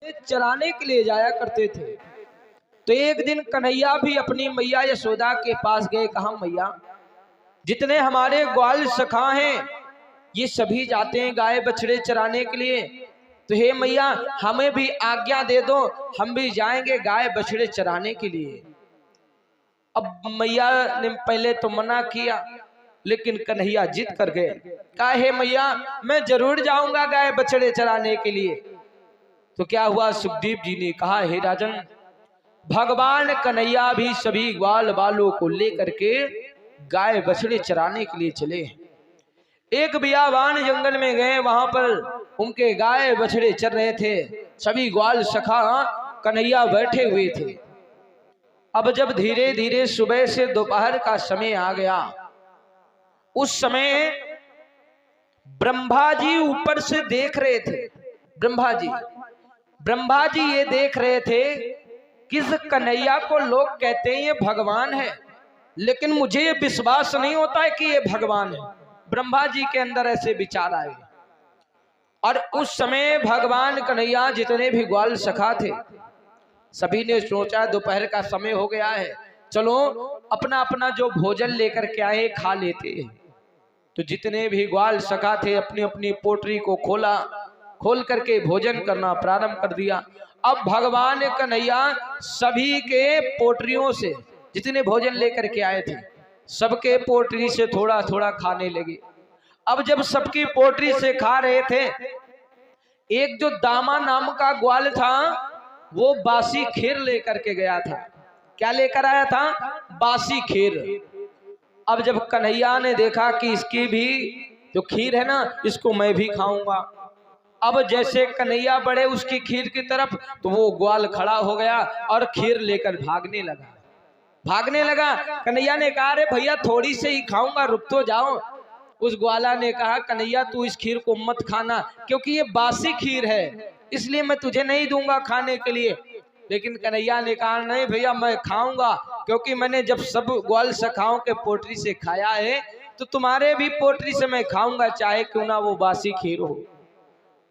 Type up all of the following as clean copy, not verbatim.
चराने के लिए जाया करते थे। तो एक दिन कन्हैया भी अपनी मैया यशोदा के पास गए। कहा, मैया, जितने हमारे ग्वाल सखा हैं ये सभी जाते हैं गाय बछड़े चराने के लिए, तो हे मैया हमें भी आज्ञा दे दो, हम भी जाएंगे गाय बछड़े चराने के लिए। अब मैया ने पहले तो मना किया, लेकिन कन्हैया जिद कर गए। कहा, हे मैया मैं जरूर जाऊंगा गाय बछड़े चराने के लिए। तो क्या हुआ, सुखदेव जी ने कहा, हे राजन, भगवान कन्हैया भी सभी ग्वाल बालों को लेकर के गाय बछड़े चराने के लिए चले। एक बियाबान जंगल में गए, वहां पर उनके गाय बछड़े चर रहे थे। सभी ग्वाल सखा कन्हैया बैठे हुए थे। अब जब धीरे धीरे सुबह से दोपहर का समय आ गया, उस समय ब्रह्मा जी ऊपर से देख रहे थे। ब्रह्मा जी ये देख रहे थे कि इस कन्हैया को लोग कहते हैं ये भगवान है, लेकिन मुझे ये विश्वास नहीं होता है कि ये भगवान है। ब्रह्मा जी के अंदर ऐसे विचार आए। और उस समय भगवान कन्हैया जितने भी ग्वाल सखा थे सभी ने सोचा दोपहर का समय हो गया है, चलो अपना अपना जो भोजन लेकर के आए खा लेते हैं। तो जितने भी ग्वाल सखा थे अपनी अपनी पोटरी को खोल करके भोजन करना प्रारंभ कर दिया। अब भगवान कन्हैया सभी के पोटरियों से जितने भोजन लेकर के आए थे सबके पोटरी से थोड़ा थोड़ा खाने लगे। अब जब सबकी पोटरी से खा रहे थे, एक जो दामा नाम का ग्वाल था वो बासी खीर लेकर के गया था। क्या लेकर आया था? बासी खीर। अब जब कन्हैया ने देखा कि इसकी भी जो खीर है ना, इसको मैं भी खाऊंगा। अब जैसे कन्हैया बढ़े उसकी खीर की तरफ, तो वो ग्वाल खड़ा हो गया और खीर लेकर भागने लगा। कन्हैया ने कहा, अरे भैया थोड़ी से ही खाऊंगा, रुक तो जाओ। उस ग्वाला ने कहा, कन्हैया तू इस खीर को मत खाना, क्योंकि ये बासी खीर है, इसलिए मैं तुझे नहीं दूंगा खाने के लिए। लेकिन कन्हैया ने कहा, नहीं भैया मैं खाऊंगा, क्योंकि मैंने जब सब ग्वाल सखाओं के पोटरी से खाया है तो तुम्हारे भी पोटरी से मैं खाऊंगा, चाहे क्यों ना वो बासी खीर हो।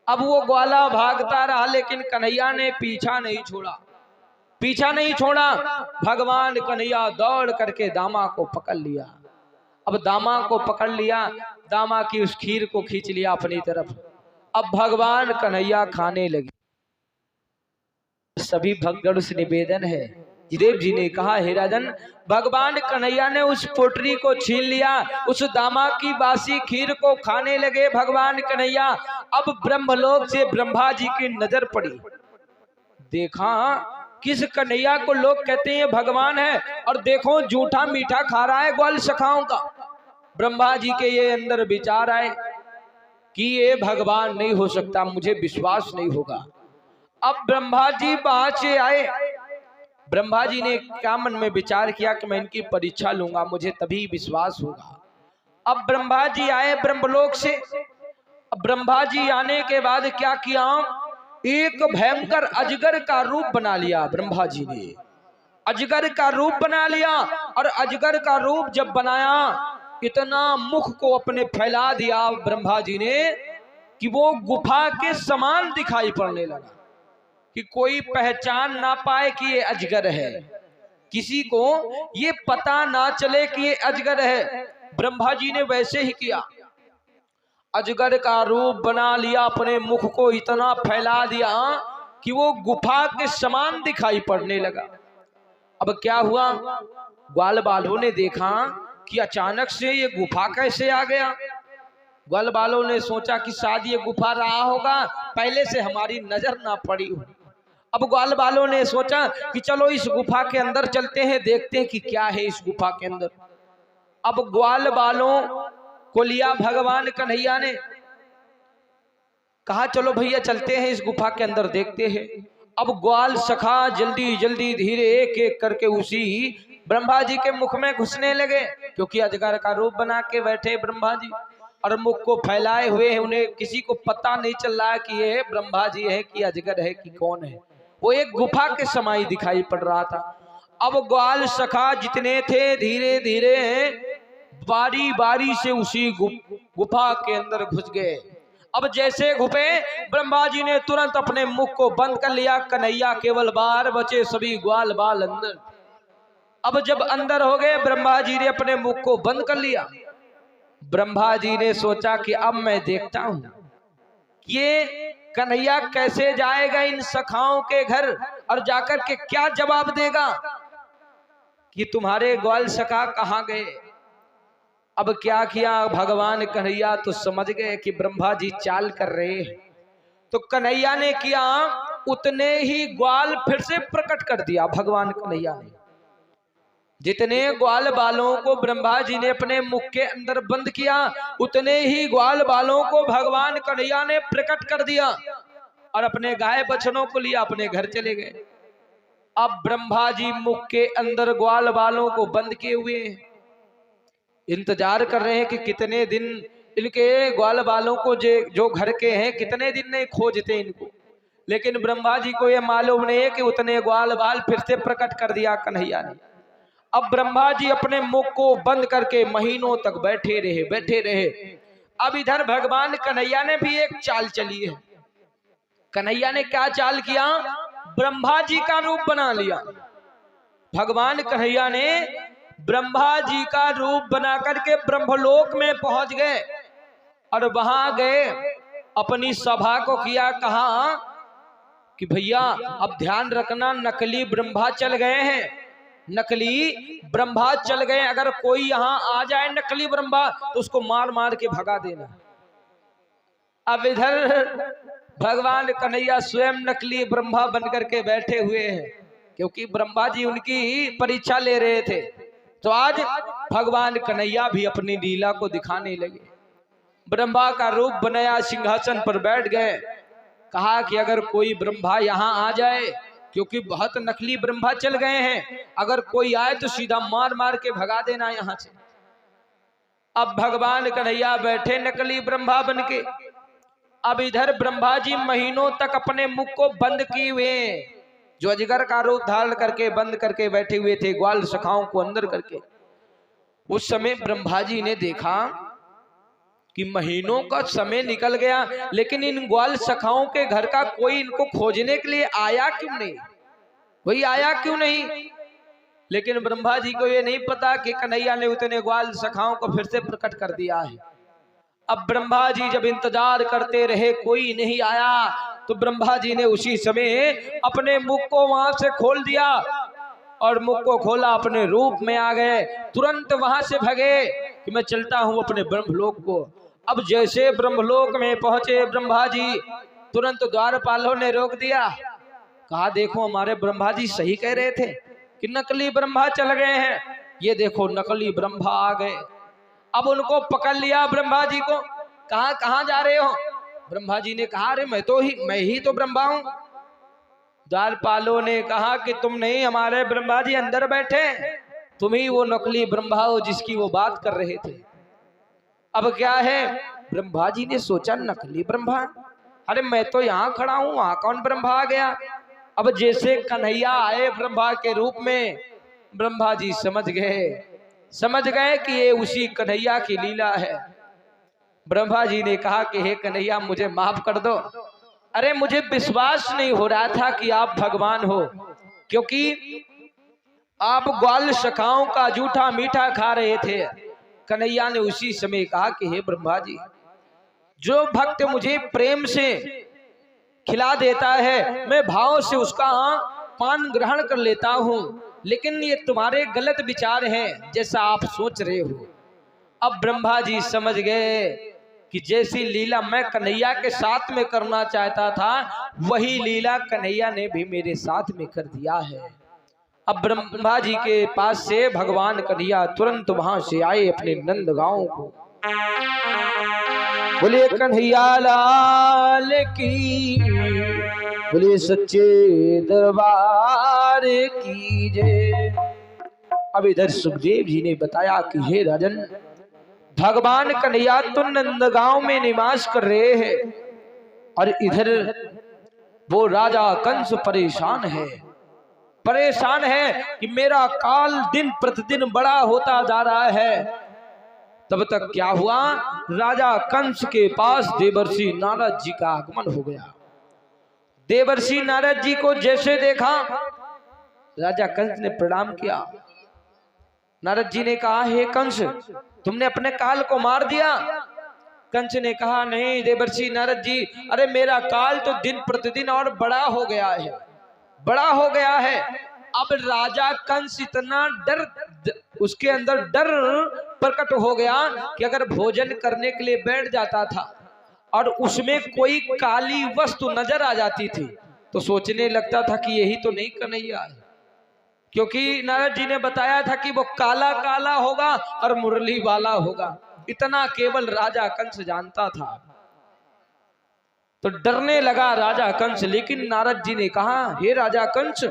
अब वो ग्वाला भागता रहा, लेकिन कन्हैया ने पीछा नहीं छोड़ा। भगवान कन्हैया दौड़ करके दामा को पकड़ लिया। अब दामा को पकड़ लिया, दामा की उस खीर को खींच लिया अपनी तरफ। अब भगवान कन्हैया खाने लगे। सभी भक्तगण से निवेदन है, देव जी ने कहा, हे राजन, भगवान कन्हैया ने उस पोटरी को छीन लिया, उस दामा की बासी खीर को खाने लगे भगवान कन्हैया। अब ब्रह्मलोक से ब्रह्मा जी की नजर पड़ी, देखा किस कन्हैया को लोग कहते हैं भगवान है, और देखो जूठा मीठा खा रहा है ग्वाल सखाओं का। ब्रह्मा जी के ये अंदर विचार आए कि ये भगवान नहीं हो सकता, मुझे विश्वास नहीं होगा। अब ब्रह्मा जी वहां से आए। ब्रह्मा जी ने क्या मन में विचार किया कि मैं इनकी परीक्षा लूंगा, मुझे तभी विश्वास होगा। अब ब्रह्मा जी आए ब्रह्मलोक से। अब ब्रह्मा जी आने के बाद क्या किया, एक भयंकर अजगर का रूप बना लिया। ब्रह्मा जी ने अजगर का रूप बना लिया, और अजगर का रूप जब बनाया, इतना मुख को अपने फैला दिया ब्रह्मा जी ने कि वो गुफा के समान दिखाई पड़ने लगा, कि कोई पहचान ना पाए कि ये अजगर है, किसी को ये पता ना चले कि ये अजगर है। ब्रह्मा जी ने वैसे ही किया, अजगर का रूप बना लिया, अपने मुख को इतना फैला दिया कि वो गुफा के समान दिखाई पड़ने लगा। अब क्या हुआ, ग्वाल बालों ने देखा कि अचानक से ये गुफा कैसे आ गया। ग्वाल बालों ने सोचा कि शायद ये गुफा रहा होगा, पहले से हमारी नजर ना पड़ी हो। अब ग्वाल बालों ने सोचा कि चलो इस गुफा के अंदर चलते हैं, देखते हैं कि क्या है इस गुफा के अंदर। अब ग्वाल बालों को लिया भगवान कन्हैया ने, कहा चलो भैया चलते हैं इस गुफा के अंदर, देखते हैं। अब ग्वाल सखा जल्दी जल्दी धीरे एक एक करके उसी ब्रह्मा जी के मुख में घुसने लगे, क्योंकि अजगर का रूप बना के बैठे ब्रह्मा जी और मुख को फैलाए हुए हैं। उन्हें किसी को पता नहीं चल रहा है कि ये ब्रह्मा जी है कि अजगर है कि कौन है, वो एक गुफा के समाई दिखाई पड़ रहा था। अब ग्वाल सखा जितने थे धीरे धीरे बारी बारी से उसी गुफा के अंदर घुस गए। अब जैसे घुपे, ब्रह्मा जी ने तुरंत अपने मुख को बंद कर लिया। कन्हैया केवल बाहर बचे, सभी ग्वाल बाल अंदर। अब जब अंदर हो गए, ब्रह्मा जी ने अपने मुख को बंद कर लिया। ब्रह्मा जी ने सोचा कि अब मैं देखता हूं ये कन्हैया कैसे जाएगा इन सखाओं के घर और जाकर के क्या जवाब देगा कि तुम्हारे ग्वाल सखा कहां गए। अब क्या किया भगवान कन्हैया तो समझ गए कि ब्रह्मा जी चाल कर रहे हैं, तो कन्हैया ने किया उतने ही ग्वाल फिर से प्रकट कर दिया। भगवान कन्हैया ने जितने ग्वाल बालों को ब्रह्मा जी ने अपने मुख के अंदर बंद किया, उतने ही ग्वाल बालों को भगवान कन्हैया ने प्रकट कर दिया और अपने गाय बछड़ों को लिया अपने घर चले गए। अब ब्रह्मा जी मुख के अंदर ग्वाल बालों को बंद किए हुए इंतजार कर रहे हैं कि कितने दिन इनके ग्वाल बालों को जो घर के हैं कितने दिन नहीं खोजते इनको। लेकिन ब्रह्मा जी को यह मालूम नहीं है कि उतने ग्वाल बाल फिर से प्रकट कर दिया कन्हैया ने। अब ब्रह्मा जी अपने मुख को बंद करके महीनों तक बैठे रहे। अब इधर भगवान कन्हैया ने भी एक चाल चली है। कन्हैया ने क्या चाल किया, ब्रह्मा जी का रूप बना लिया। भगवान कन्हैया ने ब्रह्मा जी का रूप बना करके ब्रह्मलोक में पहुंच गए और वहां गए अपनी सभा को किया, कहा कि भैया अब ध्यान रखना, नकली ब्रह्मा चल गए हैं, नकली ब्रह्मा चल गए। अगर कोई यहाँ आ जाए नकली ब्रह्मा तो उसको मार मार के भगा देना। अब इधर भगवान कन्हैया स्वयं नकली ब्रह्मा बन करके बैठे हुए हैं, क्योंकि ब्रह्मा जी उनकी परीक्षा ले रहे थे। तो आज भगवान कन्हैया भी अपनी लीला को दिखाने लगे। ब्रह्मा का रूप बनाया, सिंहासन पर बैठ गए। कहा कि अगर कोई ब्रह्मा यहाँ आ जाए, क्योंकि बहुत नकली ब्रह्मा चल गए हैं, अगर कोई आए तो सीधा मार मार के भगा देना यहाँ से। अब भगवान कन्हैया बैठे नकली ब्रह्मा बन के। अब इधर ब्रह्मा जी महीनों तक अपने मुख को बंद किए हुए, जो अजगर का रूप धारण करके बंद करके बैठे हुए थे, ग्वाल सखाओं को अंदर करके। उस समय ब्रह्मा जी ने देखा कि महीनों का समय निकल गया, लेकिन इन ग्वाल सखाओं के घर का कोई इनको खोजने के लिए आया क्यों नहीं, कोई आया क्यों नहीं। लेकिन ब्रह्मा जी को ये नहीं पता कि कन्हैया ने उतने ग्वाल सखाओं को फिर से प्रकट कर दिया है। अब ब्रह्मा जी जब इंतजार करते रहे, कोई नहीं आया, तो ब्रह्मा जी ने उसी समय अपने मुख को वहां से खोल दिया और मुख को खोला, अपने रूप में आ गए। तुरंत वहां से भगे कि मैं चलता हूं अपने ब्रह्मलोक को। अब जैसे ब्रह्मलोक में पहुंचे ब्रह्मा जी, तुरंत द्वारपालों ने रोक दिया। कहा देखो हमारे ब्रह्मा जी सही कह रहे थे कि नकली ब्रह्मा चल गए हैं, ये देखो नकली ब्रह्मा आ गए। अब उनको पकड़ लिया ब्रह्मा जी को। कहा कहाँ जा रहे हो। ब्रह्मा जी ने कहा अरे मैं ही तो ब्रह्मा हूं। द्वारपालों ने कहा कि तुम नहीं, हमारे ब्रह्मा जी अंदर बैठे, तुम ही वो नकली ब्रह्मा हो जिसकी वो बात कर रहे थे। अब क्या है, ब्रह्मा जी ने सोचा नकली ब्रह्मा, अरे मैं तो यहाँ खड़ा हूं, वहां कौन ब्रह्मा आ गया। अब जैसे कन्हैया आए ब्रह्मा के रूप में, ब्रह्मा जी समझ गए कि ये उसी कन्हैया की लीला है। ब्रह्मा जी ने कहा कि हे कन्हैया मुझे माफ कर दो। अरे मुझे विश्वास नहीं हो रहा था कि आप भगवान हो, क्योंकि आप ग्वाल सखाओं का जूठा मीठा खा रहे थे। कन्हैया ने उसी समय कहा कि हे ब्रह्मा जी, जो भक्त मुझे प्रेम से खिला देता है, मैं भाव से उसका पान ग्रहण कर लेता हूं, लेकिन ये तुम्हारे गलत विचार हैं जैसा आप सोच रहे हो। अब ब्रह्मा जी समझ गए कि जैसी लीला मैं कन्हैया के साथ में करना चाहता था, वही लीला कन्हैया ने भी मेरे साथ में कर दिया है। अब ब्रह्मा जी के पास से भगवान कन्हैया तुरंत वहां से आए अपने नंद गांव को। बोले कन्हैया लाल की, बोले सच्चे दरबार की जय। अब इधर सुखदेव जी ने बताया कि हे राजन, भगवान कन्हैया तो नंदगांव में निवास कर रहे हैं और इधर वो राजा कंस परेशान है कि मेरा काल दिन प्रतिदिन बड़ा होता जा रहा है। तब तक क्या हुआ, राजा कंस के पास देवर्षि नारद जी का आगमन हो गया। देवर्षि नारद जी को जैसे देखा, राजा कंस ने प्रणाम किया। नारद जी ने कहा, हे कंस, तुमने अपने काल को मार दिया। कंस ने कहा, नहीं देवर्षि नारद जी, अरे मेरा काल तो दिन प्रतिदिन और बड़ा हो गया है, बड़ा हो गया है। अब राजा कंस इतना उसके अंदर डर प्रकट हो गया कि अगर भोजन करने के लिए बैठ जाता था और उसमें कोई काली वस्तु नजर आ जाती थी तो सोचने लगता था कि यही तो नहीं कन्हैया है, क्योंकि नारद जी ने बताया था कि वो काला काला होगा और मुरली वाला होगा। इतना केवल राजा कंस जानता था। तो डरने लगा राजा कंस, लेकिन नारद जी ने कहा, हे राजा कंस,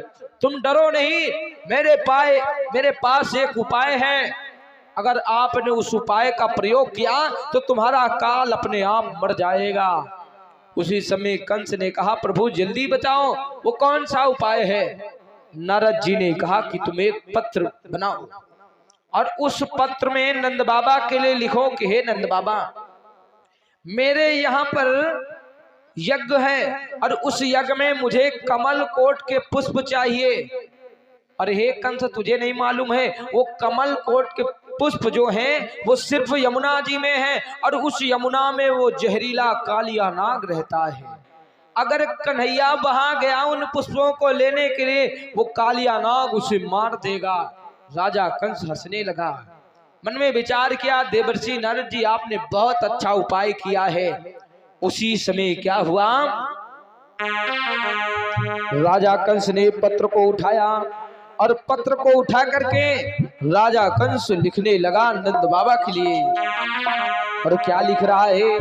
तुम डरो नहीं, मेरे पास एक उपाय है। अगर आपने उस उपाय का प्रयोग किया तो तुम्हारा काल अपने आप मर जाएगा। उसी समय कंस ने कहा, प्रभु जल्दी बताओ, वो कौन सा उपाय है। नारद जी ने कहा कि तुम एक पत्र बनाओ और उस पत्र में नंद बाबा के लिए लिखो कि हे नंद बाबा, मेरे यहाँ पर यज्ञ है और उस यज्ञ में मुझे कमल कोट के पुष्प चाहिए। और हे कंस, तुझे नहीं मालूम है, वो कमल कोट के पुष्प जो हैं वो सिर्फ यमुना जी में है और उस यमुना में वो जहरीला कालिया नाग रहता है। अगर कन्हैया वहां गया उन पुष्पों को लेने के लिए, वो कालिया नाग उसे मार देगा। राजा कंस हंसने लगा, मन में विचार किया, देवर्षि नारद जी आपने बहुत अच्छा उपाय किया है। उसी समय क्या हुआ, राजा कंस ने पत्र को उठाया और पत्र को उठा करके राजा कंस लिखने लगा नंद बाबा के लिए। और क्या लिख रहा है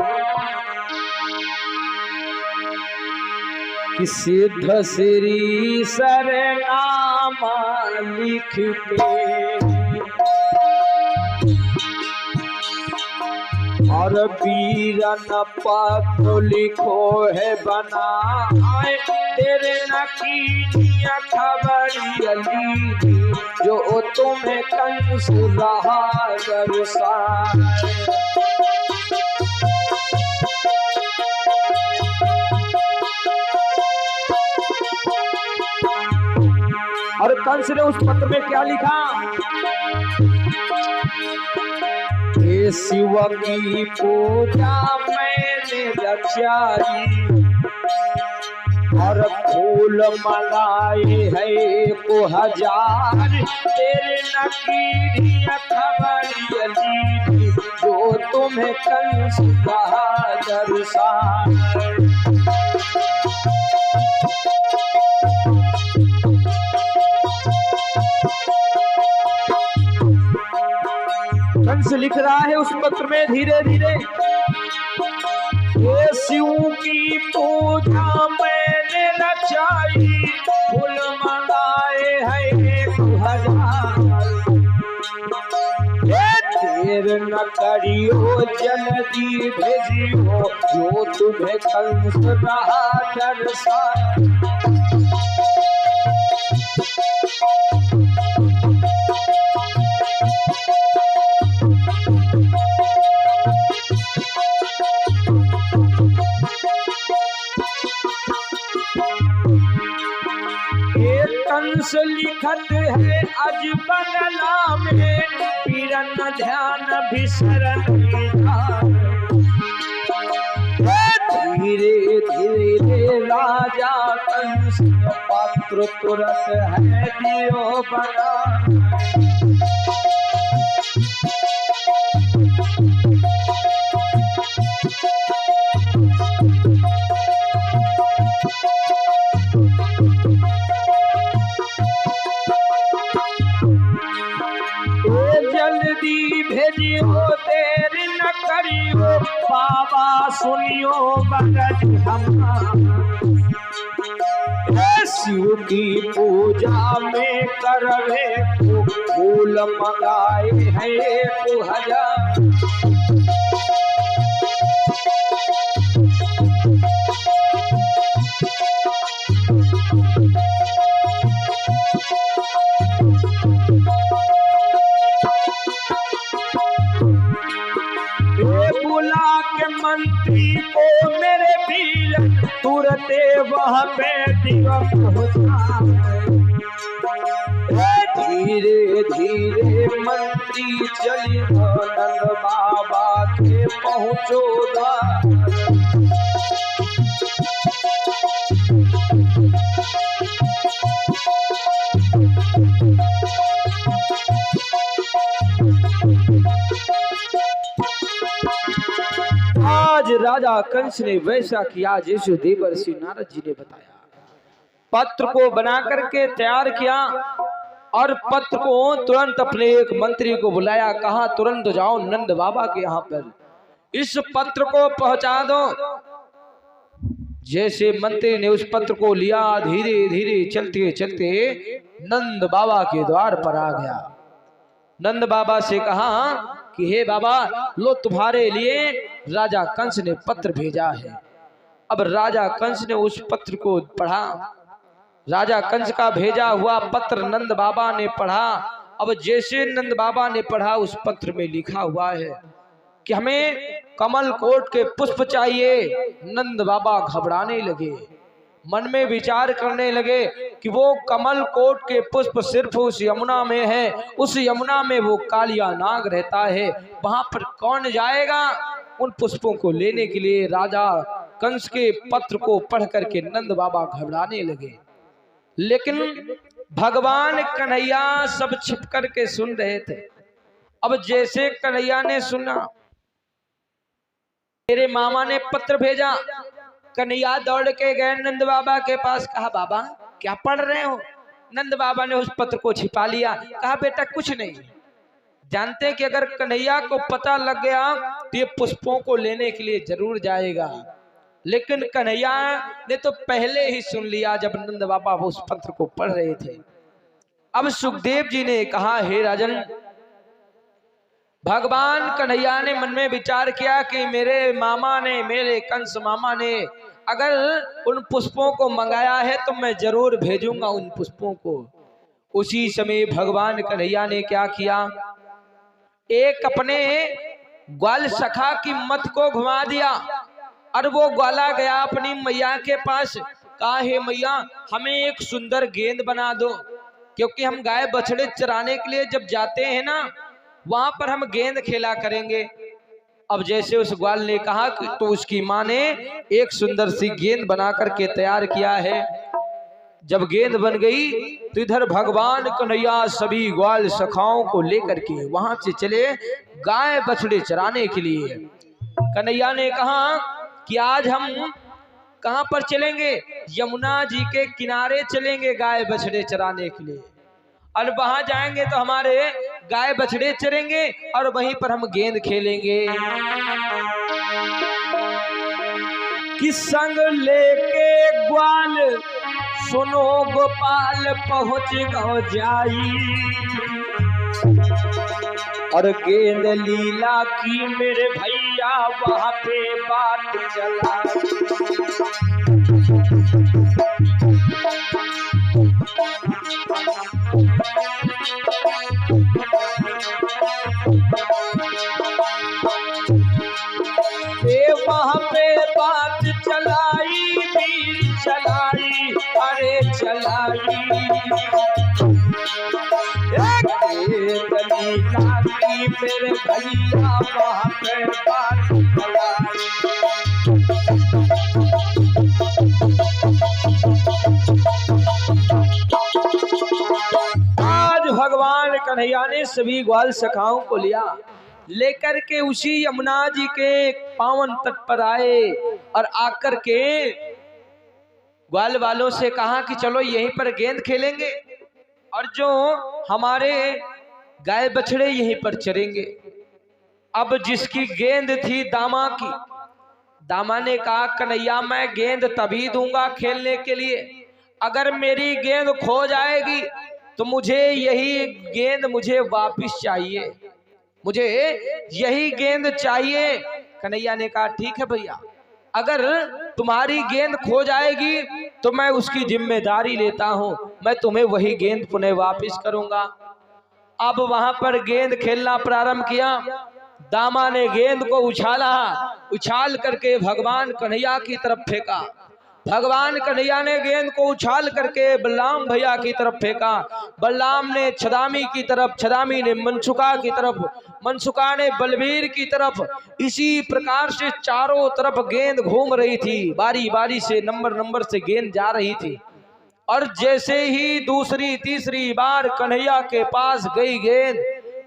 कि सिद्ध श्री सरनामा लिख के और वीरन पत्र लिखो है बना, तेरे नकीनिया खबरिया ली, जो तुम्हें कंस रहा दर्शाए। और कंस ने उस पत्र में क्या लिखा, हे शिव की पूजा मैंने रचाई और फूल मनाए है को हजार, तेरे नकीनिया खबरिया ली, जो तुम्हें कंस रहा दर्शाए। कंस लिख रहा है उस पत्र में धीरे धीरे, ये शिव की पूजा मैंने रचाई, फूल मंगाए है 1000, देर न करियो जल्दी भेजियो, जो तुम्हें कंस रहा दर्शाए। कंस लिखत है अज बंगला में, पीरन ध्यान बिसरन धीरे धीरे राजा कंस पात्र तुरंत है दियो बना। जल्दी भेजियो देर न करियो, बाबा सुनियो बरज हमारा, शिव की पूजा में करवे को फूल मंगाए हैं 1000। तुरते वह पे दिया पहुंचा। धीरे धीरे मंत्री चली नंद बाबा के पहुंचो आज राजा कंस ने वैसा किया जैसे देवर्षि नारद जी ने बताया। पत्र को बना करके तैयार किया और पत्र को तुरंत अपने एक मंत्री को बुलाया, कहा तुरंत जाओ नंद बाबा के यहाँ पर इस पत्र को पहुंचा दो। जैसे मंत्री ने उस पत्र को लिया, धीरे धीरे चलते चलते नंद बाबा के द्वार पर आ गया। नंद बाबा से कहा कि हे बाबा, लो तुम्हारे लिए राजा कंस ने पत्र भेजा है। अब राजा कंस ने उस पत्र को पढ़ा। राजा कंस का भेजा हुआ पत्र नंद बाबा ने पढ़ा। अब जैसे नंद बाबा ने पढ़ा, उस पत्र में लिखा हुआ है कि हमें कमल कोट के पुष्प चाहिए। नंद बाबा घबराने लगे, मन में विचार करने लगे कि वो कमल कोट के पुष्प सिर्फ उस यमुना में है, उस यमुना में वो कालिया नाग रहता है, वहां पर कौन जाएगा उन पुष्पों को लेने के लिए। राजा कंस के पत्र को पढ़ करके नंद बाबा घबराने लगे, लेकिन भगवान कन्हैया सब छिप करके सुन रहे थे। अब जैसे कन्हैया ने सुना, मेरे मामा ने पत्र भेजा, कन्हैया दौड़ के गए नंद बाबा के पास, कहा बाबा क्या पढ़ रहे हो। नंद बाबा ने उस पत्र को छिपा लिया, कहा बेटा कुछ नहीं। जानते कि अगर कन्हैया को पता लग गया तो ये पुष्पों को लेने के लिए जरूर जाएगा, लेकिन कन्हैया ने तो पहले ही सुन लिया जब नंद बाबा उस पत्र को पढ़ रहे थे। अब सुखदेव जी ने कहा, हे राजन, भगवान कन्हैया ने मन में विचार किया कि मेरे मामा ने, मेरे कंस मामा ने अगर उन पुष्पों को मंगाया है तो मैं जरूर भेजूंगा उन पुष्पों को। उसी समय भगवान कन्हैया ने क्या किया, एक अपने ग्वाल सखा की मत को घुमा दिया और वो ग्वाला गया अपनी मैया के पास, कहा हे मैया हमें एक सुंदर गेंद बना दो, क्योंकि हम गाय बछड़े चराने के लिए जब जाते हैं ना, वहां पर हम गेंद खेला करेंगे। अब जैसे उस ग्वाल ने कहा कि तो उसकी माँ ने एक सुंदर सी गेंद बना करके तैयार किया है। जब गेंद बन गई तो इधर भगवान कन्हैया सभी ग्वाल सखाओं को लेकर के वहां से चले गाय बछड़े चराने के लिए। कन्हैया ने कहा कि आज हम कहां पर चलेंगे, यमुना जी के किनारे चलेंगे गाय बछड़े चराने के लिए, और वहां जाएंगे तो हमारे गाय बछड़े चरेंगे और वहीं पर हम गेंद खेलेंगे। कि संग लेके ग्वाल सुनो गोपाल पहुंच गो जाई, और गेंद लीला की मेरे भैया वहां पे बात चला। वहां पे बात चलाई, भी चलाई, अरे चलाई, लीला की मेरे भैया वहां पे बात चलाई। आज भगवान कन्हैया ने सभी ग्वाल सखाओं को लिया, लेकर के उसी यमुना जी के पावन तट पर आए और आकर के ग्वाल वालों से कहा कि चलो यहीं पर गेंद खेलेंगे और जो हमारे गाय बछड़े यहीं पर चरेंगे। अब जिसकी गेंद थी दामा की, दामा ने कहा कन्हैया मैं गेंद तभी दूंगा खेलने के लिए अगर मेरी गेंद खो जाएगी तो मुझे यही गेंद मुझे वापस चाहिए, मुझे यही गेंद चाहिए। कन्हैया ने कहा ठीक है भैया, अगर तुम्हारी गेंद खो जाएगी तो मैं उसकी जिम्मेदारी लेता हूं, मैं तुम्हें वही गेंद पुनः वापस करूंगा। अब वहां पर गेंद खेलना प्रारंभ किया। दामा ने गेंद को उछाला, उछाल करके भगवान कन्हैया की तरफ फेंका भगवान कन्हैया ने गेंद को उछाल करके बलराम भैया की तरफ फेंका। बलराम ने छदामी की तरफ, छदामी ने मनसुखा की तरफ, मनसुखा ने बलबीर की तरफ। इसी प्रकार से चारों तरफ गेंद घूम रही थी, बारी बारी से नंबर से गेंद जा रही थी। और जैसे ही दूसरी तीसरी बार कन्हैया के पास गई गेंद,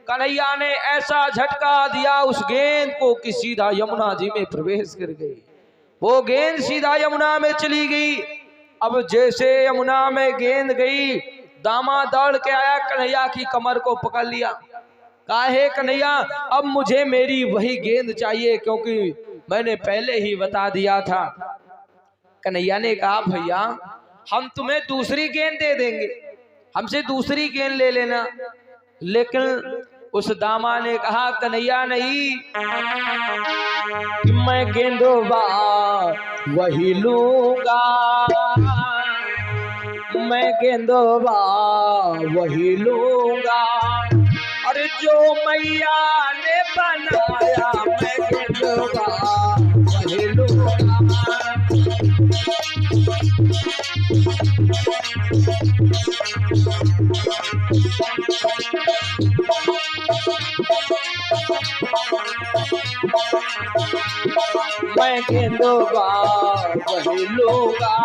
कन्हैया ने ऐसा झटका दिया उस गेंद को कि सीधा यमुना जी में प्रवेश कर गई। वो गेंद सीधा यमुना में चली गई। अब जैसे यमुना में गेंद गई, दामा दौड़ के आया, कन्हैया की कमर को पकड़ लिया। काहे कन्हैया, अब मुझे मेरी वही गेंद चाहिए, क्योंकि मैंने पहले ही बता दिया था। कन्हैया ने कहा भैया हम तुम्हें दूसरी गेंद दे देंगे, हमसे दूसरी गेंद ले लेना। लेकिन उस दामा ने कहा कन्हैया नहीं, कि मैं गेंदोबा वही लूंगा, मैं गेंदोबा वही लूंगा। अरे जो मैया ने बनाया मैं गेंदोबा वही लूंगा। मैं गेंदोबा वही लूंगा,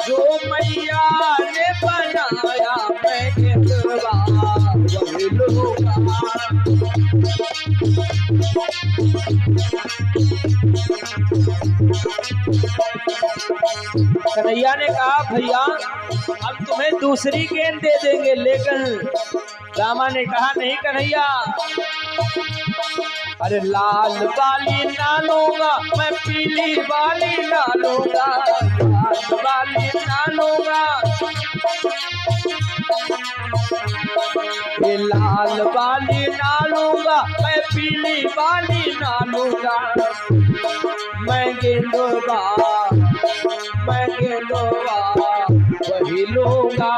जो मैया ने बनाया मैं गेंदोबा वही लूंगा। कन्हैया ने कहा भैया हम तुम्हें दूसरी गेंद दे देंगे। लेकिन रामा ने कहा नहीं कन्हैया, अरे लाल वाली ना लूंगा मैं, पीली वाली ना लूंगा, लाल वाली ना लूंगा, ये लाल वाली ना लूंगा मैं, पीली वाली ना लूंगा। मैं गेंदोबा वही लूंगा,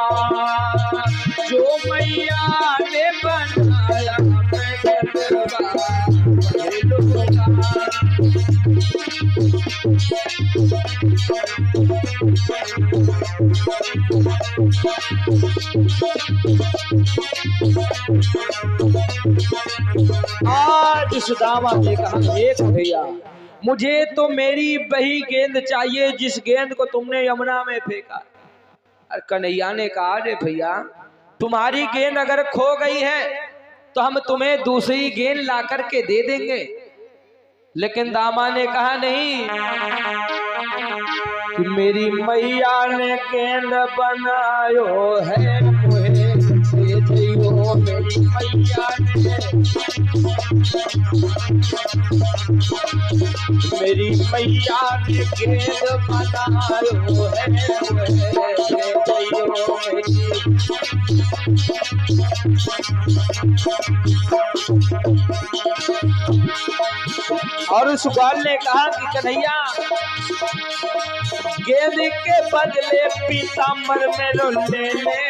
जो मैया ने बनाया मैं गेंदोबा वही लूंगा। आज इस दामा ने कहा देख भैया मुझे तो मेरी वही गेंद चाहिए जिस गेंद को तुमने यमुना में फेंका। और कन्हैया ने कहा रे भैया तुम्हारी गेंद अगर खो गई है तो हम तुम्हें दूसरी गेंद ला करके दे देंगे। लेकिन दामा ने कहा नहीं, कि मेरी मैया ने गेंद बनायो है मुहे दे दियो। मेरी मैया ने, मेरी मैया ने गेंद बनायो है मुहे दे दियो। और उस ग्वाल ने कहा कि कन्हैया गेंद के बदले पीताम्बर में लो ले ले।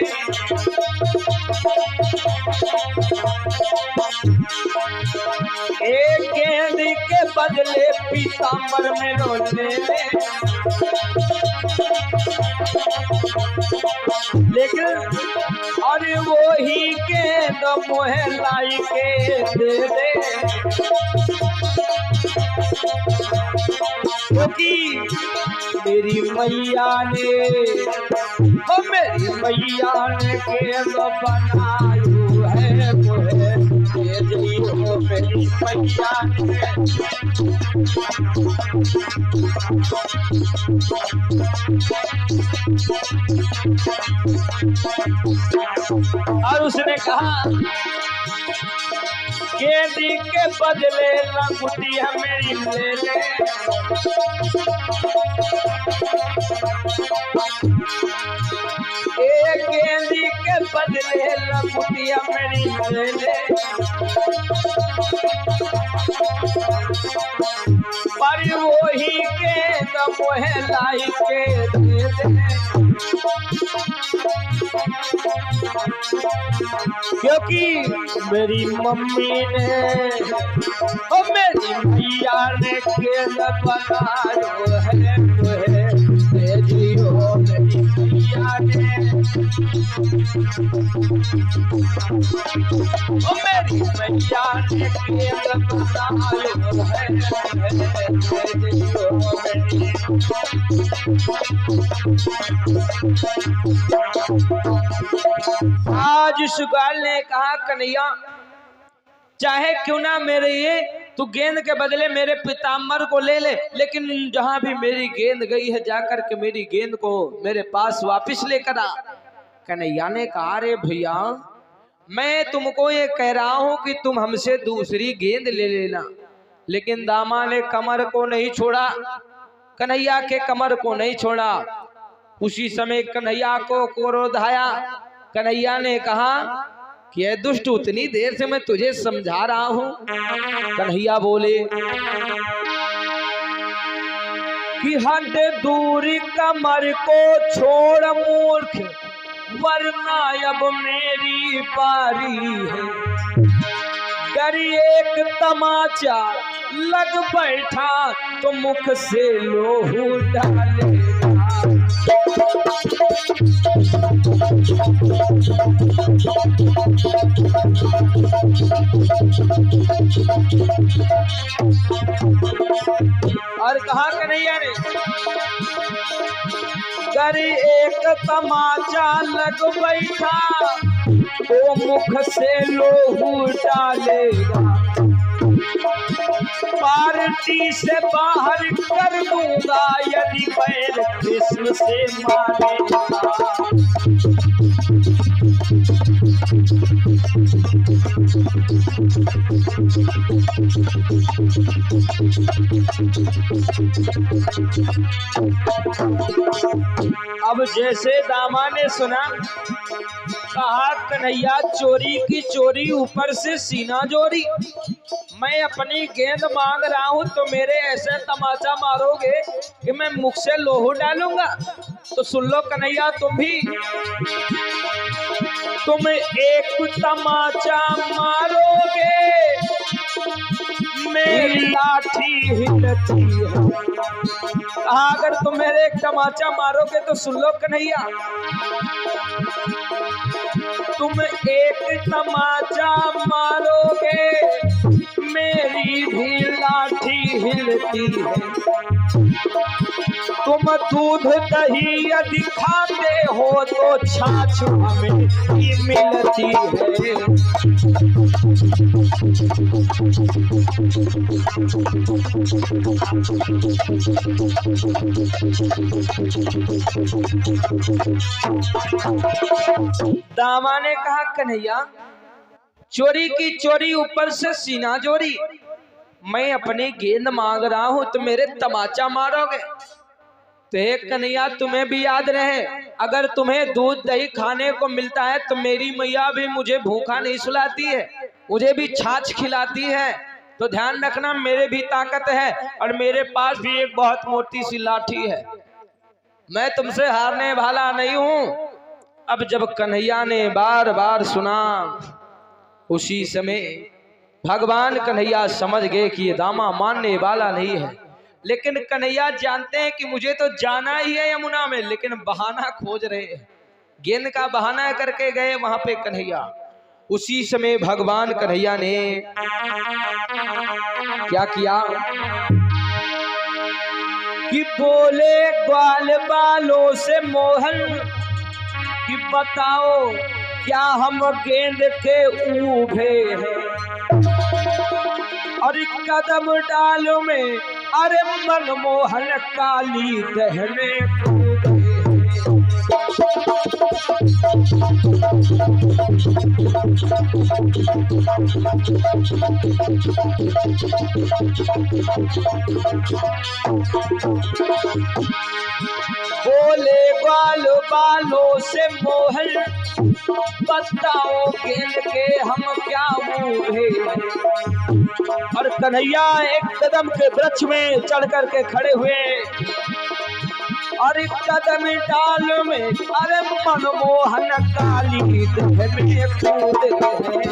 एक गेंद के बदले पीताम्बर में लो ले ले। लेकिन अरे वो ही गेंद मोहे लाई के दे दे, क्योंकि मेरी मैया ने, ओ मेरी मैया ने गेंद बनायो है मोहे दे दियो। मेरी मैया ने, और उसने कहा गेंद के बदले लंगुटिया मेरी ले ले। एक गेंद के बदले लंगुटिया मेरी ले ले। पर वही गेंद मोहे लाई के दे दे, क्योंकि मेरी मम्मी ने, ओ मेरी भैया ने गेंद बनायो है मुहे मेरी मैया ने गेंद बतायो है। आज सुगाल ने कहा कन्हैया चाहे क्यों ना मेरे ये तू गेंद के बदले मेरे पीताम्बर को ले ले, लेकिन जहां भी मेरी गेंद गई है जाकर के मेरी गेंद को मेरे पास वापस लेकर आ। कन्हैया ने कहा रे भैया मैं तुमको ये कह रहा हूं कि तुम हमसे दूसरी गेंद ले लेना, लेकिन दामा ने कमर को नहीं छोड़ा, कन्हैया के कमर को नहीं छोड़ा। उसी समय कन्हैया को क्रोध आया। कन्हैया ने कहा कि ये दुष्ट उतनी देर से मैं तुझे समझा रहा हूं। कन्हैया बोले कि हद दूरी कमर को छोड़ मूर्ख, वरना अब मेरी पारी है। कर एक तमाचा लग बैठा तो मुख से लोहू डालेगा। और कहा कन्हैया ने कर एक तमाचा लग बैठा तो मुख से लोहू डालेगा। पार्टी से बाहर कर दूंगा यदि पैर कृष्ण से मारेगा। अब जैसे दामा ने सुना, कहा कन्हैया चोरी की चोरी ऊपर से सीना जोरी। मैं अपनी गेंद मांग रहा हूं तो मेरे ऐसे तमाचा मारोगे कि मैं मुख से लोहू डालूंगा। तो सुन लो कन्हैया तुम भी, तुम एक तमाचा मारोगे मेरी लाठी हिलती है। अगर तुम मेरे एक तमाचा मारोगे तो सुन लो कन्हैया, तुम एक तमाचा मारोगे मेरी भी लाठी हिलती है। तुम दूध दही यदि खाते हो तो छाछ हमें ही मिलती है। दामा ने कहा कन्हैया चोरी की चोरी ऊपर से सीना जोरी। मैं अपनी गेंद मांग रहा हूं तो मेरे तमाचा मारोगे। तो एक कन्हैया तुम्हें भी याद रहे, अगर तुम्हें दूध दही खाने को मिलता है तो मेरी मैया भी मुझे भूखा नहीं सुलाती है, मुझे भी छाछ खिलाती है। तो ध्यान रखना मेरे भी ताकत है और मेरे पास भी एक बहुत मोटी सी लाठी है, मैं तुमसे हारने वाला नहीं हूं। अब जब कन्हैया ने बार बार सुना, उसी समय भगवान कन्हैया समझ गए कि ये दामा मानने वाला नहीं है। लेकिन कन्हैया जानते हैं कि मुझे तो जाना ही है यमुना में, लेकिन बहाना खोज रहे हैं। गेंद का बहाना करके गए वहां पे कन्हैया। उसी समय भगवान कन्हैया ने क्या किया कि बोले ग्वाल बालों से मोहन कि बताओ क्या हम गेंद के ऊभे हैं। और कदम डालो में अरे मनमोहन काली दहने बोले ग्वाल बालों से मोहन बताओ गेंद के हम क्या मूहे। और कन्हैया एक कदम के वृक्ष में चढ़ करके खड़े हुए और कदम डाल में अरे मनमोहन काली देह में कूद गए।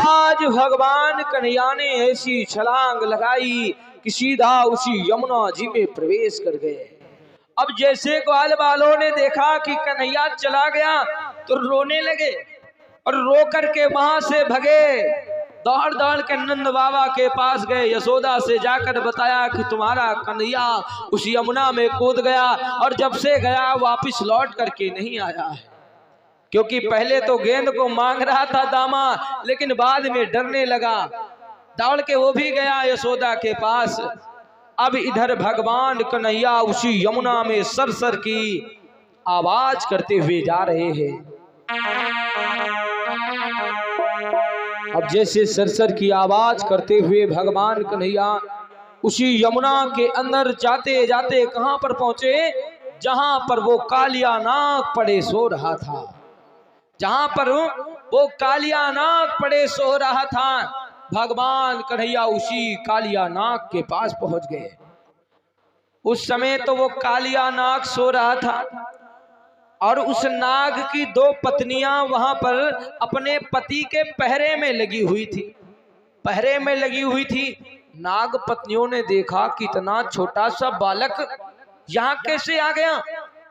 आज भगवान कन्हैया ने ऐसी छलांग लगाई कि सीधा उसी यमुना जी में प्रवेश कर गए। अब जैसे ग्वाल वालों ने देखा कि कन्हैया चला गया तो रोने लगे और रो करके वहां से भगे। दौड़ दौड़ के नंद बाबा के पास गए, यशोदा से जाकर बताया कि तुम्हारा कन्हैया उस यमुना में कूद गया और जब से गया वापस लौट करके नहीं आया है। क्योंकि पहले तो गेंद को मांग रहा था दामा, लेकिन बाद में डरने लगा। दौड़ के वो भी गया यशोदा के पास। अब इधर भगवान कन्हैया उसी यमुना में सरसर की आवाज करते हुए जा रहे हैं। अब जैसे सरसर की आवाज करते हुए भगवान कन्हैया उसी यमुना के अंदर जाते जाते कहां पर पहुंचे, जहां पर वो कालिया नाग पड़े सो रहा था। जहां पर वो कालिया नाग पड़े सो रहा था, भगवान कन्हैया उसी कालिया नाग के पास पहुंच गए। उस समय तो वो कालिया नाग सो रहा था और उस नाग की दो पत्नियां वहां पर अपने पति के पहरे में लगी हुई थी। पहरे में लगी हुई थी। नाग पत्नियों ने देखा कि इतना छोटा सा बालक यहाँ कैसे आ गया।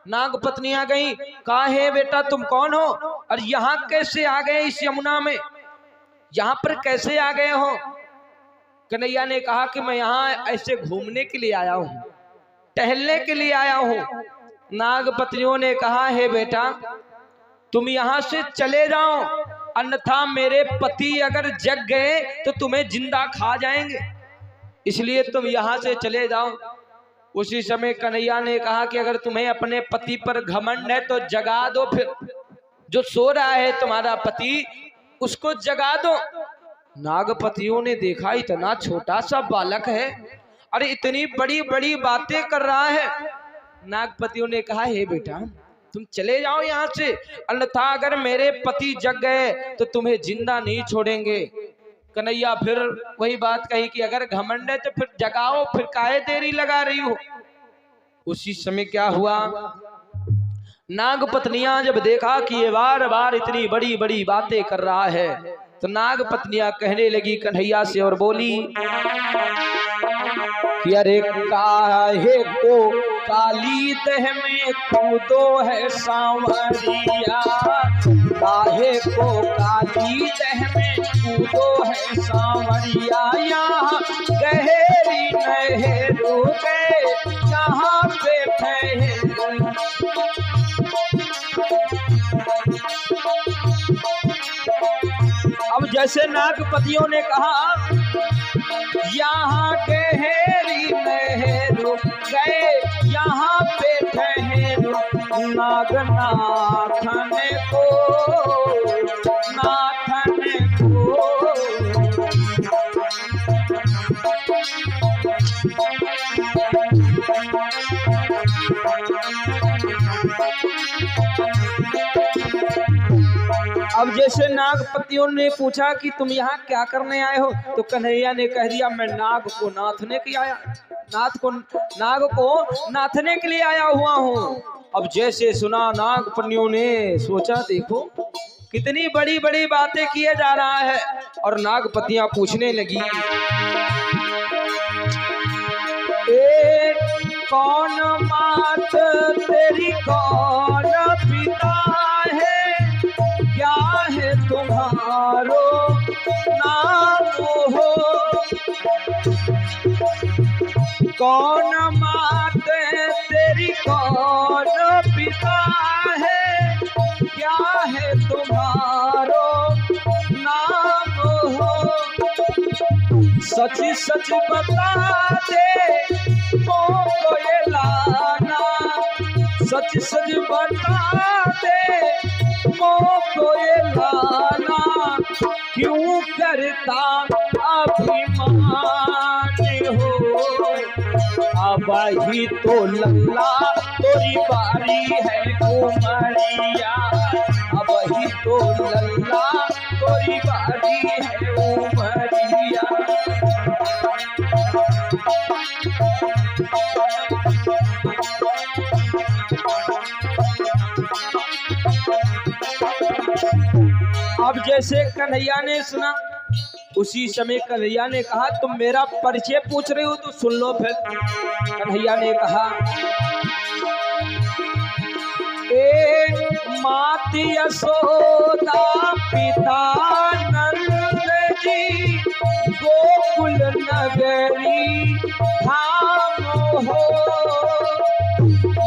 नाग पत्नियां गई, कहा है बेटा तुम कौन हो और यहाँ कैसे आ गए, इस यमुना में यहाँ पर कैसे आ गए हो। कन्हैया ने कहा कि मैं यहाँ ऐसे घूमने के लिए आया हूँ, टहलने के लिए आया हूँ। नाग पत्नियों ने कहा है बेटा तुम यहाँ से चले जाओ, अन्यथा मेरे पति अगर जग गए तो तुम्हें जिंदा खा जाएंगे, इसलिए तुम यहाँ से चले जाओ। उसी समय कन्हैया ने कहा कि अगर तुम्हें अपने पति पर घमंड है तो जगा दो, फिर जो सो रहा है तुम्हारा पति उसको जगा दो। नागपतियों ने देखा इतना छोटा सा बालक है, अरे इतनी बड़ी बड़ी बातें कर रहा है। नागपतियों ने कहा हे बेटा तुम चले जाओ यहाँ से, अन्यथा अगर मेरे पति जग गए तो तुम्हें जिंदा नहीं छोड़ेंगे। कन्हैया फिर वही बात कही कि अगर घमंड है तो फिर जगाओ, फिर काहे देरी लगा रही हो। उसी समय क्या हुआ, नाग पत्नियां जब देखा कि ये बार बार इतनी बड़ी बड़ी बातें कर रहा है तो नाग पत्नियां कहने लगी कन्हैया से और बोली कि अरे काहे को काली देह में कूदो है सांवरिया, काहे को काली देह में कूदो है सांवरिया। यहाँ गहरी नहरों गए यहाँ पे ठहरो। अब जैसे नागपतियों ने कहा यहाँ गहरी नहरों गए यहाँ पे ठहरो, नागनाथन को नाथन को। अब जैसे नागपतियों ने पूछा कि तुम यहाँ क्या करने आए हो, तो कन्हैया ने कह दिया मैं नाग को नाथने के आया, नाग को नाथने के लिए आया हुआ हूँ। अब जैसे सुना नागपतियों ने सोचा देखो कितनी बड़ी बड़ी बातें किए जा रहा है, और नागपतियां पूछने लगी कौन मात तेरी कौन पिता है, क्या है तुम्हारो नाम हो, कौन मात तेरी कौन पिता है, क्या है तुम्हारो नाम हो, सच सच बता दे मोको ये लाना, सच सच बता दे मोको ये लाना, क्यों करता अभिमान हो, अब ही तो लल्ला तोरी बारी है कुमरिया, अब वही तो लल्ला तोरी बारी है उमरिया। अब जैसे कन्हैया ने सुना, उसी समय कन्हैया ने कहा तुम मेरा परिचय पूछ रहे हो तो सुन लो फिर। कन्हैया ने कहा ए मात यशोदा पिता नंद जी गोकुल नगरी धाम हो।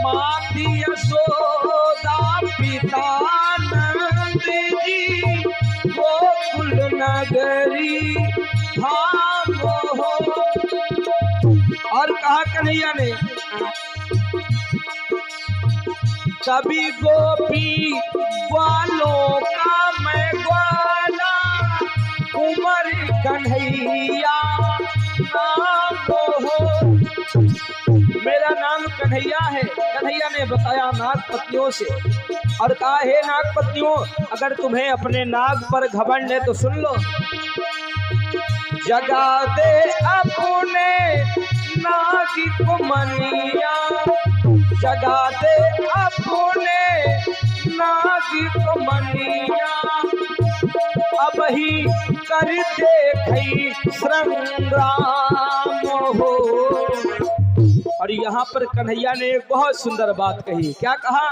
मात यशोदा पिता नंद जी गोकुल नगरी धाम हो। और कहा कन्हैया ने कभी गोपी ग्वालों का मैं ग्वाला उमर कन्हैया नाम हो। मेरा नाम कन्हैया है। कन्हैया ने बताया नागपत्नियों से और कहा हे नागपत्नियों, अगर तुम्हें अपने नाग पर घमंड है तो सुन लो। जगा दे अपने नाग को मनिया, जगा दे अपने नाग को मनिया, अब ही कर देखई श्रृंगाम हो। और यहाँ पर कन्हैया ने एक बहुत सुंदर बात कही। क्या कहा?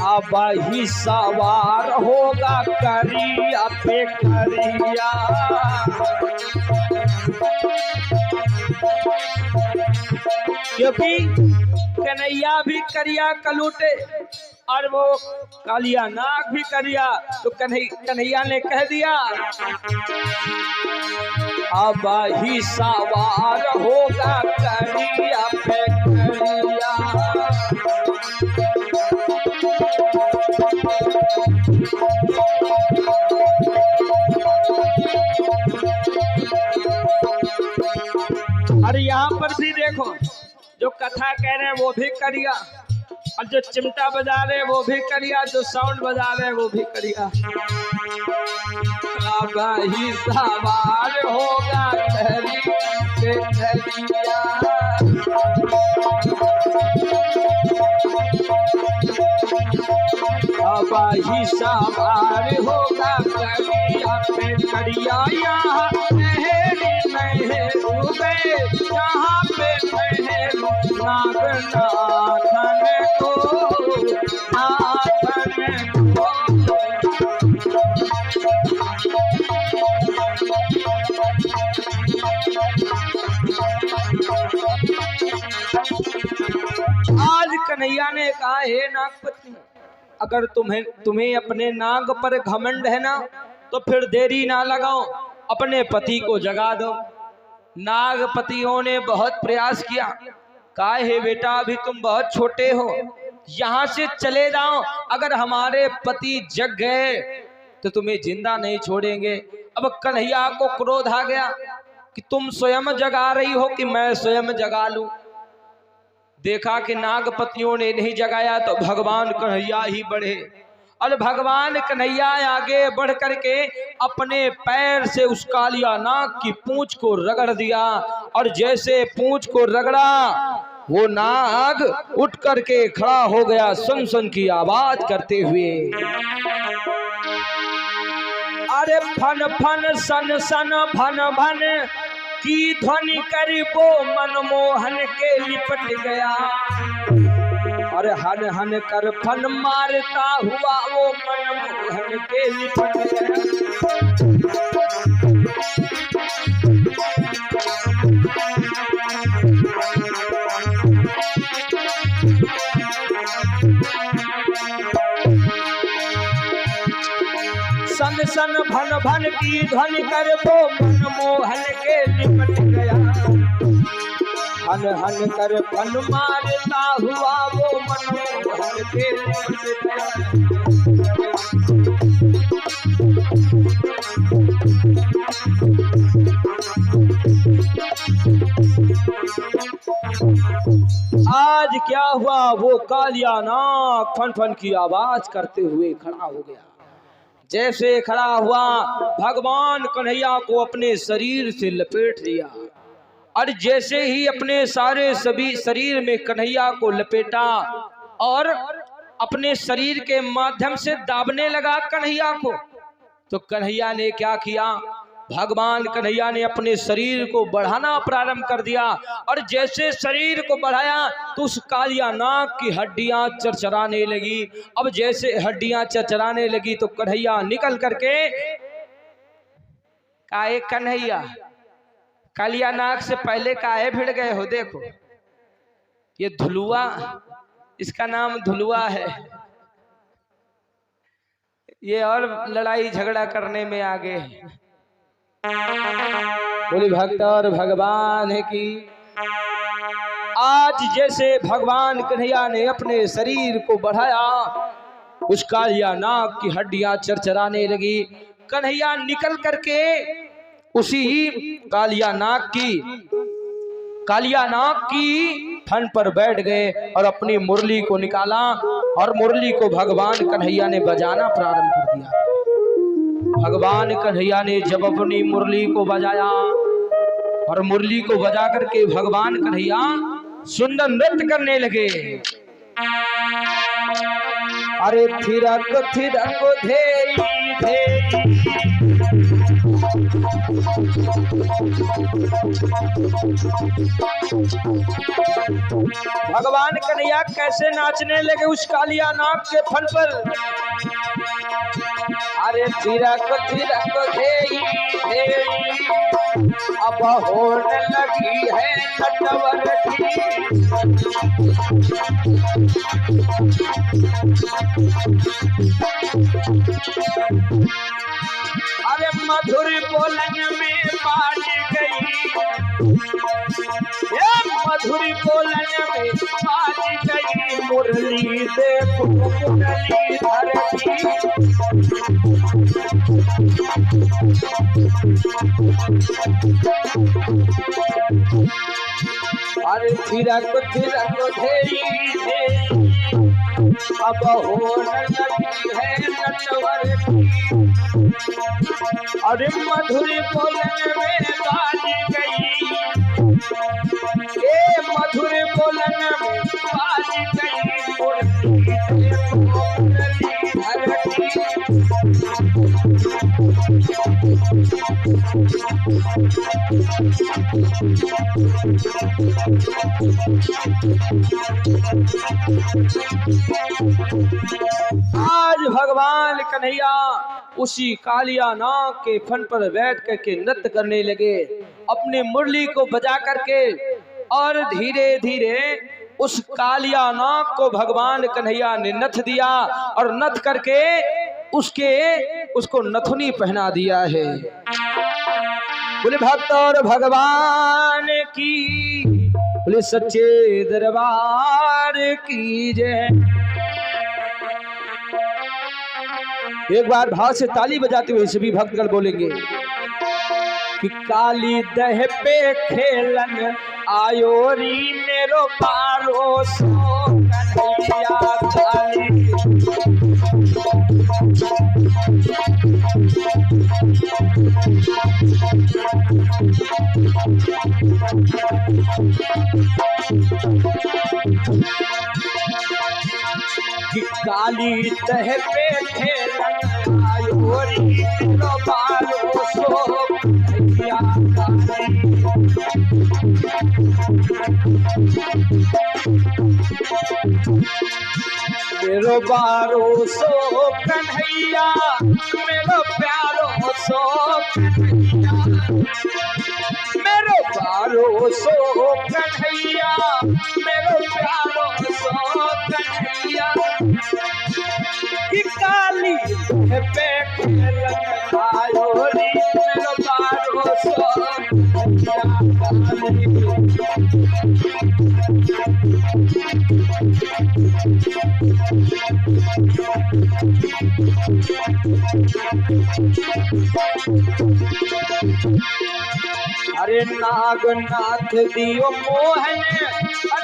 अब ही सवार होगा करिया पे करिया, क्योंकि कन्हैया भी करिया कलूटे और वो कालिया नाग भी करिया। तो कन्हैया ने कह दिया अब ही सवार होगा करिया पे करिया। और यहाँ पर भी देखो, जो कथा कह रहे हैं वो भी करिया, और जो चिमटा बजा रहे हैं वो भी करिया, जो साउंड बजा रहे हैं वो भी करिया। अब ही सवार होगा करिया, अब ही सवार होगा करिया पे करिया। यहाँ जहाँ पे नागनाथन को नाथन को। आज कन्हैया ने कहा हे नागपत्नी, अगर तुम्हें अपने नाग पर घमंड है ना तो फिर देरी ना लगाओ, अपने पति को जगा दो। नागपतियों ने बहुत प्रयास किया, कहा हे बेटा अभी तुम बहुत छोटे हो, यहाँ से चले जाओ, अगर हमारे पति जग गए तो तुम्हें जिंदा नहीं छोड़ेंगे। अब कन्हैया को क्रोध आ गया कि तुम स्वयं जगा रही हो कि मैं स्वयं जगा लूं। देखा कि नागपतियों ने नहीं जगाया तो भगवान कन्हैया ही बढ़े, और भगवान कन्हैया आगे बढ़ करके अपने पैर से उस कालिया नाग की पूंछ को रगड़ दिया, और जैसे पूंछ को रगड़ा वो नाग उठ करके खड़ा हो गया सन सन की आवाज करते हुए। अरे फन फन सन सन भन भन की ध्वनि करी वो मनमोहन के लिपट गया, और हन हन कर फन मारता हुआ वो मनमोहन के लिपट गया। सन सन भन भन की ध्वनि कर वो मनमोहन के लिपट गया, हन हन कर फन मारता हुआ वो मनमोहन के लिपट गया। आज क्या हुआ वो कालिया नाग फन फन की आवाज करते हुए खड़ा हो गया। जैसे खड़ा हुआ भगवान कन्हैया को अपने शरीर से लपेट लिया और जैसे ही अपने सारे सभी शरीर में कन्हैया को लपेटा और अपने शरीर के माध्यम से दाबने लगा कन्हैया को, तो कन्हैया ने क्या किया, भगवान कन्हैया ने अपने शरीर को बढ़ाना प्रारंभ कर दिया और जैसे शरीर को बढ़ाया तो उस कालिया नाग की हड्डियां चरचराने लगी। अब जैसे हड्डियां चरचराने लगी तो कन्हैया निकल करके काहे कन्हैया कालिया नाग से पहले काहे भिड़ गए हो। देखो ये धुलुआ, इसका नाम धुलुआ है, ये और लड़ाई झगड़ा करने में आगे है। बोले भक्त और भगवान है कि आज जैसे भगवान कन्हैया ने अपने शरीर को बढ़ाया उस कालिया नाग की हड्डियां चरचराने लगी। कन्हैया निकल करके उसी कालिया नाग की फन पर बैठ गए और अपनी मुरली को निकाला और मुरली को भगवान कन्हैया ने बजाना प्रारंभ कर दिया। भगवान कन्हैया ने जब अपनी मुरली को बजाया और मुरली को बजा करके भगवान कन्हैया सुंदर नृत्य करने लगे। अरे थिरक थिरक धे भगवान कन्हैया कैसे नाचने लगे उस कालिया नाग के फन पर। अरे थिरक थिरक धे अब होने लगी है नटवर अरे मधुर बोलन में बाज गई, मधुर बोलन में बाज गई मुरली देखो मुरली धरती। अरे थिरक थिरक धे अब होने लगी है नटवर की। अरे मधुर बोलन में बाज गई, ए मधुर बोलन में बाज गई मुरली देखो मुरली धरती। आज भगवान कन्हैया उसी कालिया नाग के फन पर बैठ करके नृत्य करने लगे अपनी मुरली को बजा करके और धीरे धीरे उस कालिया नाग को भगवान कन्हैया ने नथ दिया और नथ करके उसको नथुनी पहना दिया है। बोले भक्त और भगवान की, बोले सच्चे दरबार की जय। एक बार भाव से ताली बजाते हुए सभी भक्तगण बोलेंगे कि काली दह पे खेलन आयोरी मेरो पारो सो कन्हैया काली। कि काली दह पे खेलन आयोरी मेरो पारो सो कन्हैया काली। मेरो बारो सो कन्हैया मेरो प्यारो सो कन्हैया, मेरो बारो सो कन्हैया मेरो प्यारो सो कन्हैया। कि काली पे खेलन आयोरी मेरो बारो सो अरे नागनाथ दियो मोहन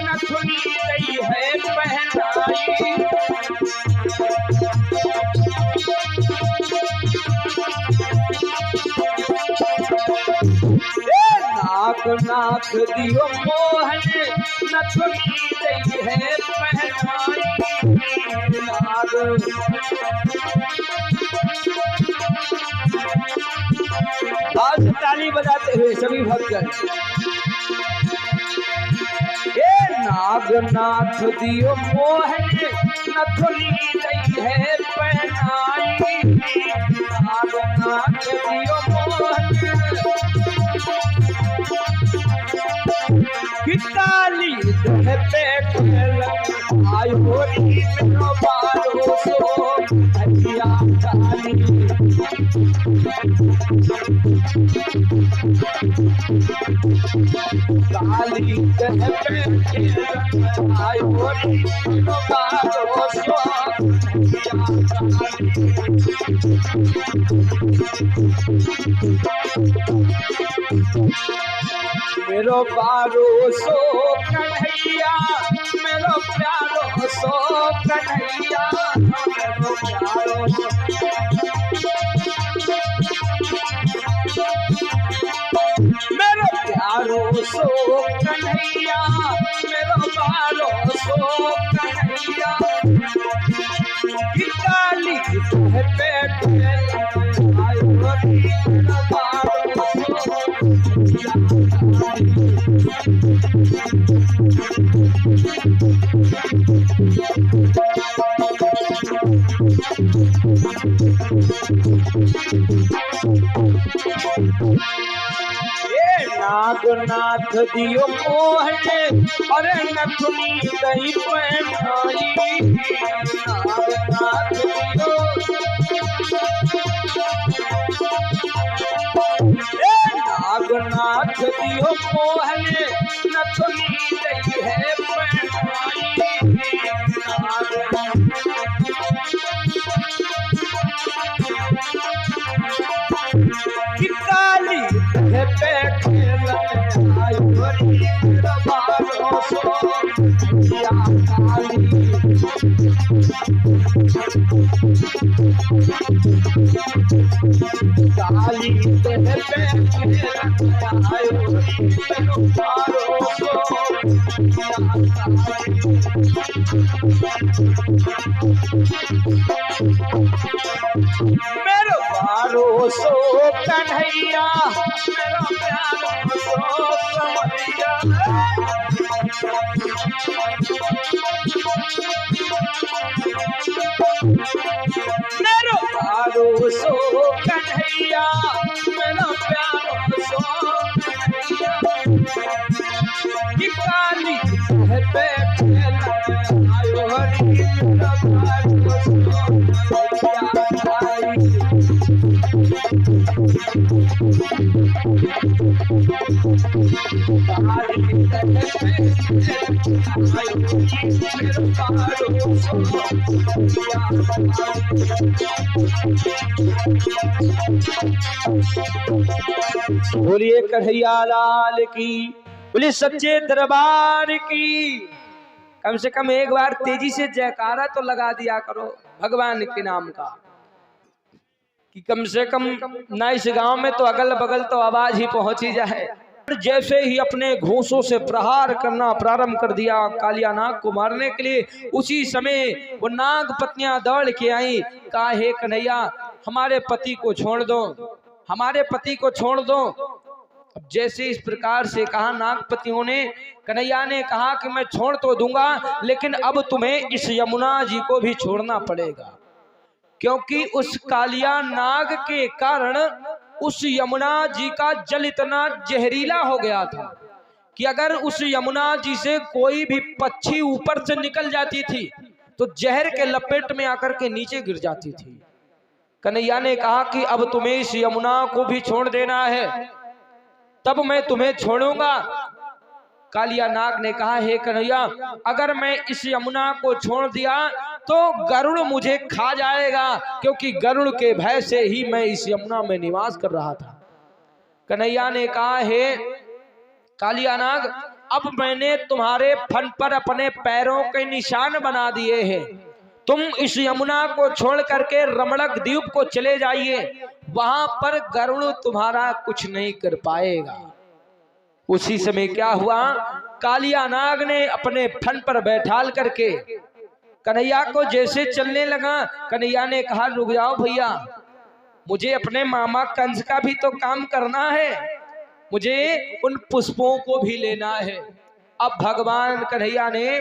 नथुनी गई है पहनाई। नाग नाथ दियो मोहन नथुनी गई है पहनाई। नाग आज ताली बजाते हुए सभी भक्तगण नागनाथ दियो मोहन नथुनी गई है पहनाई। नागनाथ दियो मोहन काली देह पे आयो री मेरो बारो सो हरिया काली। काली देह पे आयो री मेरो बारो सो हरिया काली। मेरो बारो सो कन्हैया मेरो प्यारो सो कन्हैया। मेरो प्यारो मेरो प्यारो सो कन्हैया मेरो बारो सो कन्हैया। काली पे आयो मेरो बारो सो नागनाथ दियो मोहन अरे नथुनी गई पहनाई। नागनाथ दियो नागनाथ दियो मोहन नथुनी गई है पहनाई। काली पे आयो री मेरो बारो सो हरिया काली। काली देह पे आयो री मेरो बारो सो हरिया काली। मेरो बारो सो कन्हैया मेरो प्यारो सो कन्हैया। मेरो बारो सो कन्हैया मेरो प्यारो सो कन्हैया। काली पे आयो हरि मेरो बारो सो बोलिए कन्हैया लाल की, बोलिए सच्चे दरबार की। कम से कम एक बार तेजी से जयकारा तो लगा दिया करो भगवान के नाम का, कि कम से कम ना इस गांव में तो अगल बगल तो आवाज ही पहुंची जाए। जैसे ही अपने घूंसों से प्रहार करना प्रारंभ कर दिया कालिया नाग को मारने के लिए, उसी समय वो नाग पत्नियां दौड़ के आई। कहा हे कन्हैया हमारे पति को छोड़ दो, हमारे पति को छोड़ दो। अब जैसे इस प्रकार से कहा नागपतियों ने, कन्हैया ने कहा कि मैं छोड़ तो दूंगा लेकिन अब तुम्हें इस यमुना जी को भी छोड़ना पड़ेगा, क्योंकि उस कालिया नाग के कारण उस यमुना जी का जल इतना जहरीला हो गया था कि अगर उस यमुना जी से कोई भी पक्षी ऊपर से निकल जाती थी तो जहर के लपेट में आकर के नीचे गिर जाती थी। कन्हैया ने कहा कि अब तुम्हें इस यमुना को भी छोड़ देना है, तब मैं तुम्हें छोड़ूंगा। कालिया नाग ने कहा हे कन्हैया अगर मैं इस यमुना को छोड़ दिया तो गरुड़ मुझे खा जाएगा, क्योंकि गरुड़ के भय से ही मैं इस यमुना में निवास कर रहा था। कन्हैया ने कहा हे कालिया नाग अब मैंने तुम्हारे फन पर अपने पैरों के निशान बना दिए हैं। तुम इस यमुना को छोड़ करके रमणक द्वीप को चले जाइए, वहां पर गरुड़ तुम्हारा कुछ नहीं कर पाएगा। उसी समय क्या हुआ, कालिया नाग ने अपने फन पर बैठाल करके कन्हैया को जैसे चलने लगा, कन्हैया ने कहा रुक जाओ भैया, मुझे अपने मामा कंस का भी तो काम करना है, मुझे उन पुष्पों को भी लेना है। अब भगवान कन्हैया ने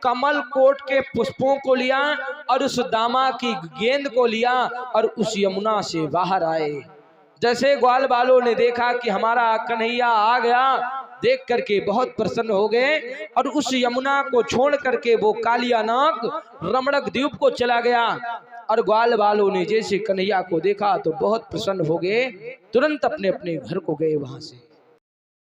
कमल कोट के पुष्पों को लिया और उस दामा की गेंद को लिया और उस यमुना से बाहर आए। जैसे ग्वाल बालों ने देखा कि हमारा कन्हैया आ गया, देख करके बहुत प्रसन्न हो गए और उस यमुना को छोड़ करके वो कालिया नाग रमणक द्वीप को चला गया। और ग्वाल बालों ने जैसे कन्हैया को देखा तो बहुत प्रसन्न हो गए, तुरंत अपने अपने घर को गए वहां से।